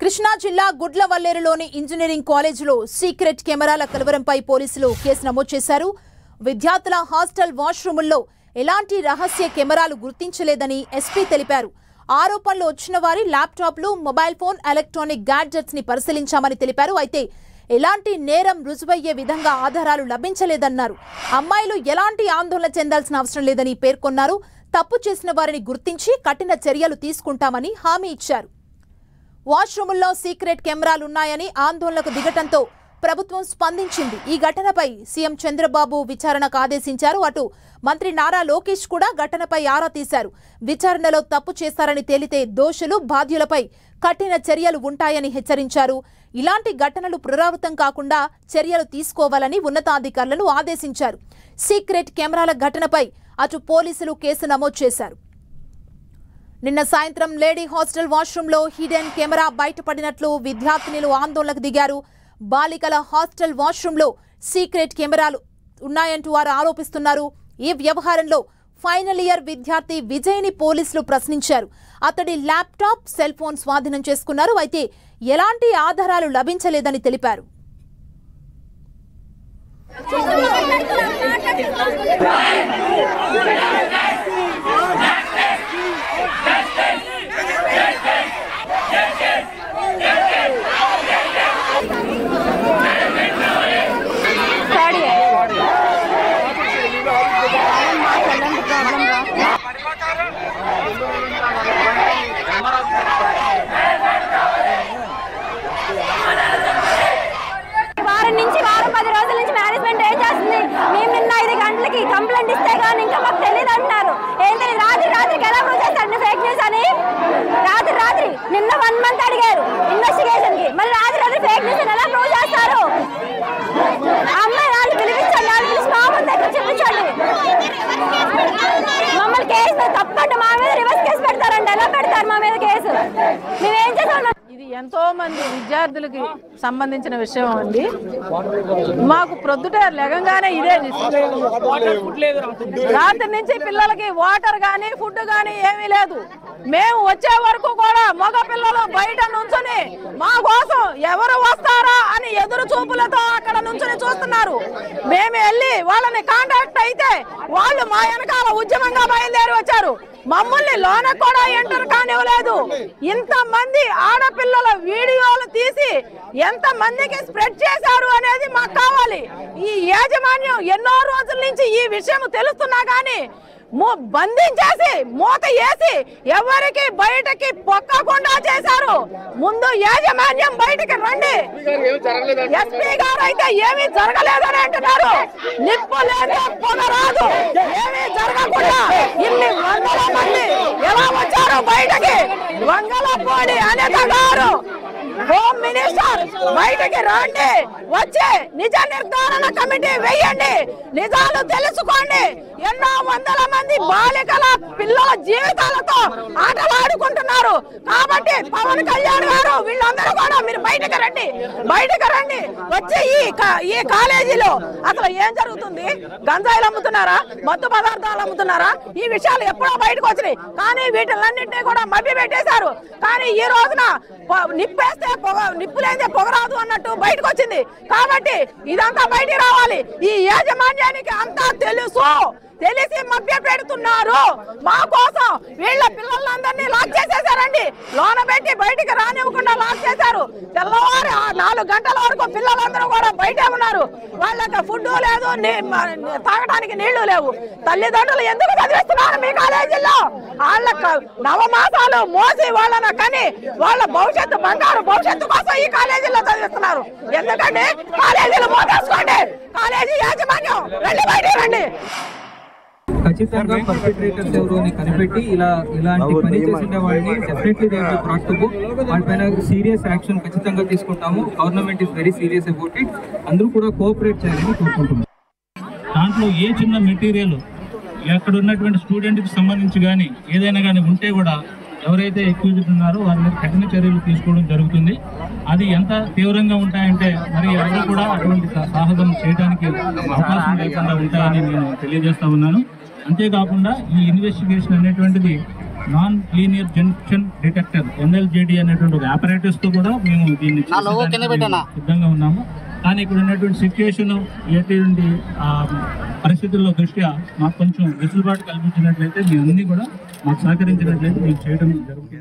కృష్ణా జిల్లా గుడ్లవల్లేరులోని ఇంజనీరింగ్ కాలేజీలో సీక్రెట్ కెమెరాల కలవరంపై పోలీసులు కేసు నమోదు చేశారు. విద్యార్థుల హాస్టల్ వాష్రూముల్లో ఎలాంటి రహస్య కెమెరాలు గుర్తించలేదని ఎస్పీ తెలిపారు. ఆరోపణలు వచ్చిన వారి ల్యాప్టాప్లు, మొబైల్ ఫోన్, ఎలక్ట్రానిక్ గ్యాడ్జెట్స్ ని పరిశీలించామని తెలిపారు. అయితే ఎలాంటి నేరం రుజువయ్యే విధంగా ఆధారాలు లభించలేదన్నారు. అమ్మాయిలు ఎలాంటి ఆందోళన చెందాల్సిన అవసరం లేదని పేర్కొన్నారు. తప్పు చేసిన వారిని గుర్తించి కఠిన చర్యలు తీసుకుంటామని హామీ ఇచ్చారు. వాష్రూముల్లో సీక్రెట్ కెమెరాలున్నాయని ఆందోళనకు దిగటంతో ప్రభుత్వం స్పందించింది. ఈ ఘటనపై సీఎం చంద్రబాబు విచారణకు ఆదేశించారు. అటు మంత్రి నారా లోకేష్ కూడా ఘటనపై ఆరా తీశారు. విచారణలో తప్పు చేశారని తేలితే దోషులు, బాధ్యులపై కఠిన చర్యలు ఉంటాయని హెచ్చరించారు. ఇలాంటి ఘటనలు పునరావృతం కాకుండా చర్యలు తీసుకోవాలని ఉన్నతాధికారులను ఆదేశించారు. సీక్రెట్ కెమెరాల ఘటనపై అటు పోలీసులు కేసు నమోదు చేశారు. నిన్న సాయంత్రం లేడీ హాస్టల్ వాష్రూంలో హిడెన్ కెమెరా బయటపడినట్లు విద్యార్థినులు ఆందోళనకు దిగారు. బాలికల హాస్టల్ వాష్రూంలో సీక్రెట్ కెమెరాలు ఉన్నాయంటూ వారు ఆరోపిస్తున్నారు. ఈ వ్యవహారంలో ఫైనల్ ఇయర్ విద్యార్థి విజయ్ని పోలీసులు ప్రశ్నించారు. అతడి ల్యాప్టాప్, సెల్ ఫోన్ స్వాధీనం చేసుకున్నారు. అయితే ఎలాంటి ఆధారాలు లభించలేదని తెలిపారు. వారం 10 రోజుల నుంచి మేనేజ్మెంట్ ఏం చేస్తుంది? మేము నిన్న 5 గంటలకి కంప్లైంట్ ఇస్తే కానీ ఇంకా మాకు తెలియదు అంటున్నారు. ఏంటి రాత్రికి ఎలా ప్రూవ్ చేస్తారండి ఫేక్ న్యూస్ అని? రాత్రి నిన్న 1 మంత్ అడిగారు ఇన్వెస్టిగేషన్ కి, మళ్ళీ రాత్రి ఫేక్ న్యూస్ అని ఎలా ప్రూవ్ చేస్తారు? అమ్మాయి వాళ్ళు పిలిపించండి, వాళ్ళు పిలిచి మా ముందు దగ్గర చూపించండి. మమ్మల్ని కేసు తప్పంటే మా మీద రివర్స్ కేసు పెడతారండి. ఎలా పెడతారు మా మీద కేసు? మేమేం చేస్తాం? ఇది ఎంతో మంది విద్యార్థులకి సంబంధించిన విషయం అండి. మాకు ప్రొద్దుట లెగంగానే ఇదే రాత్రి నుంచి పిల్లలకి వాటర్ కానీ ఫుడ్ కానీ ఏమీ లేదు. మేము వచ్చే వరకు కూడా మగ పిల్లలు బయట నుంచుని మా కోసం ఎవరు వస్తారా అని ఎదురు చూపులతో అక్కడ నుంచుని చూస్తున్నారు. మేము వెళ్ళి వాళ్ళని కాంటాక్ట్ అయితే వాళ్ళు మా వెనకాల ఉద్యమంగా బయలుదేరి వచ్చారు. మమ్మల్ని లోన కూడా ఎంటర్ కానివ్వలేదు. ఇంతమంది ఆడపిల్లల వీడియోలు తీసి ఎంత మందికి స్ప్రెడ్ చేశారు అనేది మాకు కావాలి. ఈ యాజమాన్యం ఎన్నో రోజుల నుంచి ఈ విషయం తెలుస్తున్నా గానీ బంధించేసి మూత వేసి ఎవరికి బయటకి పొక్కకుండా చేశారు. ముందు యాజమాన్యం బయటకి రండి. ఎస్పీ గారు అయితే ఏమీ జరగలేదని అంటున్నారు. నిప్పు లేదు, పొగ రాదు, ఏమీ జరగకుండా ఇన్ని వందల మంది ఎలా వచ్చారు బయటకి? వంగలపూడి అనిత గారు, హోమ్ మినిస్టర్, బయటకి రండి. వచ్చి నిజ నిర్ధారణ కమిటీ వేయండి. నిజాలు తెలుసుకోండి. ఎన్నో వందల మంది బాలికల పిల్లల జీవితాలతో ఆటలాడుకుంటున్నారు. కాబట్టి పవన్ కళ్యాణ్ గారు, వీళ్ళందరూ కూడా మీరు బయటకు రండి. వచ్చి ఈ కాలేజీలో అసలు ఏం జరుగుతుంది? గంజాయిలు అమ్ముతున్నారా? మత్తు పదార్థాలు అమ్ముతున్నారా? ఈ విషయాలు ఎప్పుడో బయటకు వచ్చినాయి. కానీ వీటిలన్నింటినీ కూడా మభ్య పెట్టేశారు. కానీ ఈ రోజున నిప్పేస్తే నిప్పు లేదే పొగరాదు అన్నట్టు బయటకు వచ్చింది. కాబట్టి ఇదంతా బయటికి రావాలి. ఈ యాజమాన్యానికి అంతా తెలిసి మభ్య పెడుతున్నారు. మా కోసం వీళ్ళ పిల్లలందరినీ లాక్ చేసేసారండి. లోన పెట్టి బయటికి రానివ్వకుండా లాక్ చేశారు. తెల్లవారు 4 గంటల వరకు పిల్లలందరూ కూడా బయటే ఉన్నారు. వాళ్ళకి ఫుడ్ లేదు, తాగడానికి నీళ్లు లేవు. తల్లిదండ్రులు ఎందుకు చదివిస్తున్నారు మీ కాలేజీలో? వాళ్ళ నవమాసాలు మోసి వాళ్ళని కని వాళ్ళ భవిష్యత్తు, బంగారు భవిష్యత్తు కోసం ఈ కాలేజీలో చదివిస్తున్నారు. ఎందుకంటే కాలేజీలు మోసేసుకోండి. కాలేజీ యాజమాన్యం రండి, బయటికి రండి. ఖచ్చితంగా పర్పెట్రేటర్స్ ఎవరు అని కనిపెట్టి ఇలాంటి పని చేసిన వాళ్ళని definitely they will be brought to book. వాళ్ళపైన సీరియస్ యాక్షన్ ఖచ్చితంగా తీసుకుంటాము. Government is very serious about it. అందరూ కూడా కోఆపరేట్ చేయాలని కోరుకుంటున్నాం. దాంట్లో ఏ చిన్న మెటీరియల్ ఎక్కడ ఉన్నటువంటి స్టూడెంట్కి సంబంధించి కానీ ఏదైనా కానీ ఉంటే కూడా ఎవరైతే అక్యూజ్డ్ ఉన్నారో వారి మీద కఠిన చర్యలు తీసుకోవడం జరుగుతుంది. అది ఎంత తీవ్రంగా ఉంటాయంటే మరి ఎవరు కూడా అటువంటి సాహసం చేయడానికి అవకాశం లేకుండా ఉంటాయని నేను తెలియజేస్తా ఉన్నాను. అంతేకాకుండా ఈ ఇన్వెస్టిగేషన్ అనేటువంటిది non linear junction detector NLJD అనేటువంటి ఒక ఆపరేటర్స్తో కూడా మేము దీన్ని సిద్ధంగా ఉన్నాము. కానీ ఇక్కడ ఉన్నటువంటి సిచ్యుయేషన్ ఎటువంటి పరిస్థితుల్లో దృష్ట్యా మాకు కొంచెం వెసులుబాటు కల్పించినట్లయితే మేము అన్నీ కూడా మాకు సహకరించినట్లయితే మేము చేయడం జరుగుతుంది.